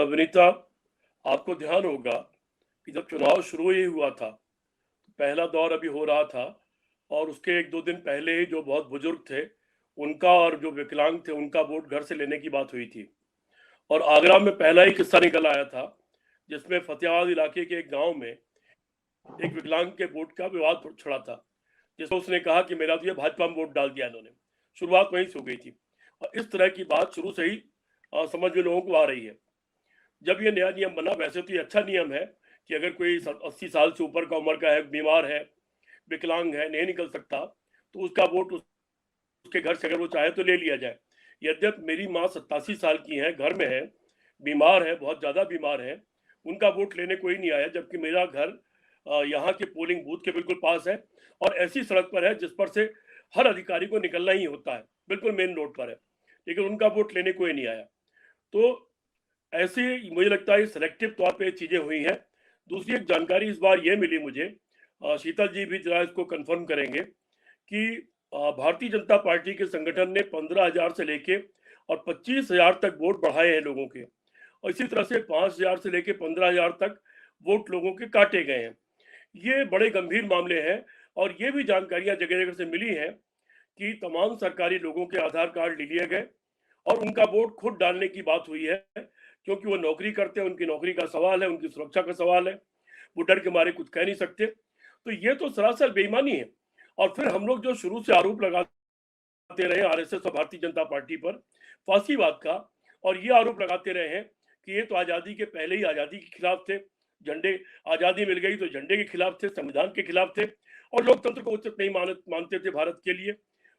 विनीता, आपको ध्यान होगा कि जब चुनाव शुरू ही हुआ था, पहला दौर अभी हो रहा था और उसके 1-2 दिन पहले ही जो बहुत बुजुर्ग थे, उनका और जो विकलांग थे, उनका वोट घर से लेने की बात हुई थी। और आगरा में पहला ही किस्सा निकल आया था, जिसमें फतेहाबाद इलाके के एक गाँव में एक विकलांग के वोट का विवाद छिड़ा था, जिसमें उसने कहा कि मेरा तो ये भाजपा में वोट डाल दिया इन्होंने। शुरुआत वहीं से हो गई थी और इस तरह की बात शुरू से ही समझ में लोगों को आ रही है। जब ये नया नियम बना, वैसे तो ये अच्छा नियम है कि अगर कोई 80 साल से ऊपर का उम्र का है, बीमार है, विकलांग है, नहीं निकल सकता, तो उसका वोट उसके घर से अगर वो चाहे तो ले लिया जाए। यद्यप मेरी माँ 87 साल की हैं, घर में है, बीमार है, बहुत ज़्यादा बीमार है, उनका वोट लेने कोई नहीं आया, जबकि मेरा घर यहाँ के पोलिंग बूथ के बिल्कुल पास है और ऐसी सड़क पर है जिस पर से हर अधिकारी को निकलना ही होता है, बिल्कुल मेन रोड पर है, लेकिन उनका वोट लेने कोई नहीं आया। तो ऐसे मुझे लगता है सिलेक्टिव तौर पे चीज़ें हुई हैं। दूसरी एक जानकारी इस बार ये मिली मुझे, शीतल जी भी ज़रा इसको कन्फर्म करेंगे कि भारतीय जनता पार्टी के संगठन ने 15,000 से लेके और 25,000 तक वोट बढ़ाए हैं लोगों के, और इसी तरह से 5,000 से लेके 15,000 तक वोट लोगों के काटे गए हैं। ये बड़े गंभीर मामले हैं और ये भी जानकारियां जगह-जगह से मिली हैं कि तमाम सरकारी लोगों के आधार कार्ड ले लिए गए और उनका वोट खुद डालने की बात हुई है, क्योंकि वो नौकरी करते हैं, उनकी नौकरी का सवाल है, उनकी सुरक्षा का सवाल है, वो डर के मारे कुछ कह नहीं सकते। तो ये तो सरासर बेईमानी है। और फिर हम लोग जो शुरू से आरोप लगाते रहे आरएसएस और भारतीय जनता पार्टी पर फांसीवाद का, और ये आरोप लगाते रहे हैं कि ये तो आज़ादी के पहले ही आज़ादी के खिलाफ थे, झंडे आज़ादी मिल गई तो झंडे के खिलाफ थे, संविधान के खिलाफ थे और लोकतंत्र को उचित नहीं मानते थे भारत के लिए।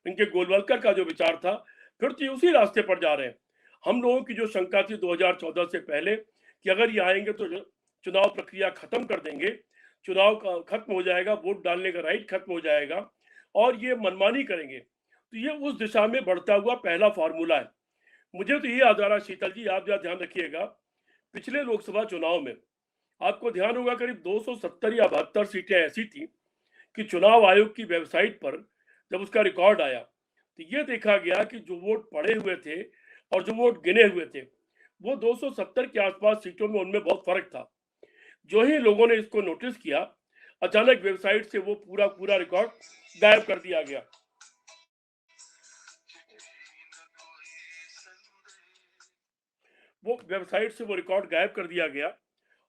इनके गोलवलकर का जो विचार था, फिर तो ये उसी रास्ते पर जा रहे हैं। हम लोगों की जो शंका थी 2014 से पहले कि अगर ये आएंगे तो चुनाव प्रक्रिया खत्म कर देंगे, चुनाव का खत्म हो जाएगा, वोट डालने का राइट खत्म हो जाएगा और ये मनमानी करेंगे, तो ये उस दिशा में बढ़ता हुआ पहला फार्मूला है। मुझे तो ये याद आ रहा, शीतल जी आप जरा ध्यान रखिएगा, पिछले लोकसभा चुनाव में आपको ध्यान होगा करीब 270 या 72 सीटें ऐसी थी कि चुनाव आयोग की वेबसाइट पर जब उसका रिकॉर्ड आया तो ये देखा गया कि जो वोट पड़े हुए थे और जो वोट गिने हुए थे, वो 270 के आसपास सीटों में उनमें बहुत फर्क था। जो ही लोगों ने इसको नोटिस किया, अचानक वेबसाइट से वो पूरा रिकॉर्ड गायब कर दिया गया। वो वेबसाइट से वो रिकॉर्ड गायब कर दिया गया।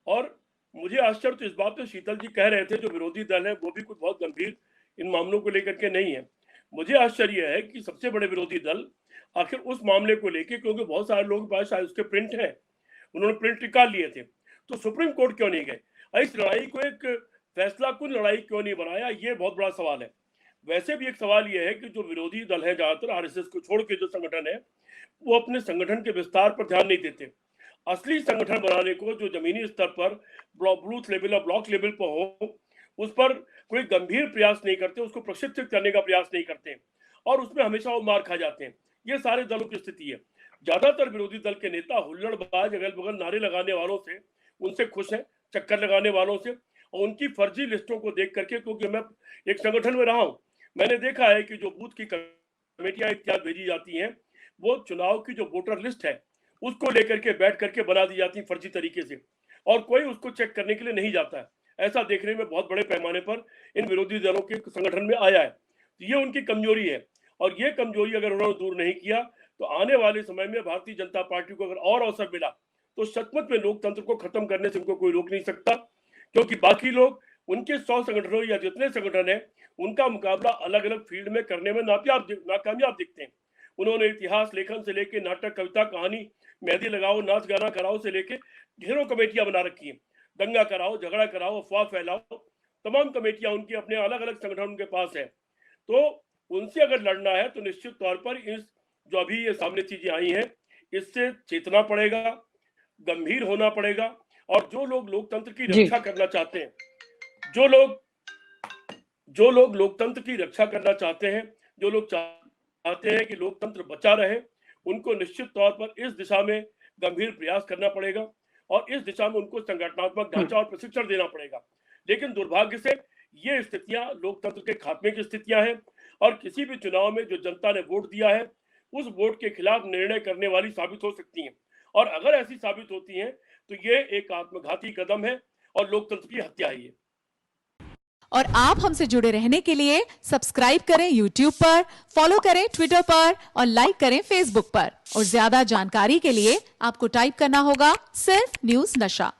और मुझे आश्चर्य तो इस बात पे शीतल जी कह रहे थे, जो विरोधी दल है वो भी कुछ बहुत गंभीर इन मामलों को लेकर के नहीं है। मुझे आश्चर्य है कि सबसे बड़े विरोधी दल आखिर उस मामले को लेके, क्योंकि बहुत सारे लोगों के पास शायद उसके प्रिंट हैं, उन्होंने प्रिंट निकाल लिए थे, तो सुप्रीम कोर्ट क्यों नहीं गए? इस लड़ाई को एक फैसला कुन लड़ाई क्यों नहीं बनाया, ये बहुत बड़ा सवाल है। वैसे भी एक सवाल ये है कि जो विरोधी दल है, ज्यादातर आरएसएस को छोड़ के जो संगठन है, वो अपने संगठन के विस्तार पर ध्यान नहीं देते। असली संगठन बनाने को जो जमीनी स्तर पर बूथ लेवल और ब्लॉक लेवल पर हो, उस पर कोई गंभीर प्रयास नहीं करते, उसको प्रशिक्षित करने का प्रयास नहीं करते और उसमें हमेशा वो मार खा जाते हैं। ये सारे दलों की स्थिति है। ज्यादातर विरोधी दल के नेता हुल्लड़बाज, अगल बगल नारे लगाने वालों से उनसे खुश हैं, चक्कर लगाने वालों से, और उनकी फर्जी लिस्टों को देख करके, क्योंकि मैं एक संगठन में रहा हूं, मैंने देखा है कि जो बूथ की कमेटियां इत्यादि भेजी जाती हैं, वो चुनाव की जो वोटर लिस्ट है उसको लेकर के बैठ करके बना दी जाती फर्जी तरीके से, और कोई उसको चेक करने के लिए नहीं जाता है। ऐसा देखने में बहुत बड़े पैमाने पर इन विरोधी दलों के संगठन में आया है। तो ये उनकी कमजोरी है, और ये कमजोरी अगर उन्होंने दूर नहीं किया तो आने वाले समय में भारतीय जनता पार्टी को अगर और अवसर मिला तो सचमुच में लोकतंत्र को खत्म करने से उनको कोई रोक नहीं सकता, क्योंकि बाकी लोग उनके 100 संगठनों या जितने संगठन है, उनका मुकाबला अलग अलग फील्ड में करने में नाकामयाब दिखते हैं। उन्होंने इतिहास लेखन से लेके नाटक, कविता, कहानी, मेहंदी लगाओ, नाच गाना कराओ से लेके ढेरों कमेटियां बना रखी हैं। दंगा कराओ, झगड़ा कराओ, अफवाह फैलाओ, तमाम कमेटियां उनकी अपने अलग अलग संगठन उनके पास है। तो उनसे अगर लड़ना है तो निश्चित तौर पर इस जो अभी ये सामने चीजें आई हैं, इससे चेतना पड़ेगा, गंभीर होना पड़ेगा। और जो लोग लोकतंत्र की जी। रक्षा करना चाहते हैं, जो लोग लोकतंत्र की रक्षा करना चाहते हैं, जो लोग चाहते हैं कि लोकतंत्र बचा रहे, उनको निश्चित तौर पर इस दिशा में गंभीर प्रयास करना पड़ेगा और इस दिशा में उनको संगठनात्मक ढांचा और प्रशिक्षण देना पड़ेगा। लेकिन दुर्भाग्य से ये स्थितियां लोकतंत्र के खात्मे की स्थितियां हैं, और किसी भी चुनाव में जो जनता ने वोट दिया है, उस वोट के खिलाफ निर्णय करने वाली साबित हो सकती हैं। और अगर ऐसी साबित होती हैं तो ये एक आत्मघाती कदम है और लोकतंत्र की हत्या है ये। और आप हमसे जुड़े रहने के लिए सब्सक्राइब करें YouTube पर, फॉलो करें ट्विटर पर और लाइक करें Facebook पर। और ज्यादा जानकारी के लिए आपको टाइप करना होगा सिर्फ न्यूज़ नशा।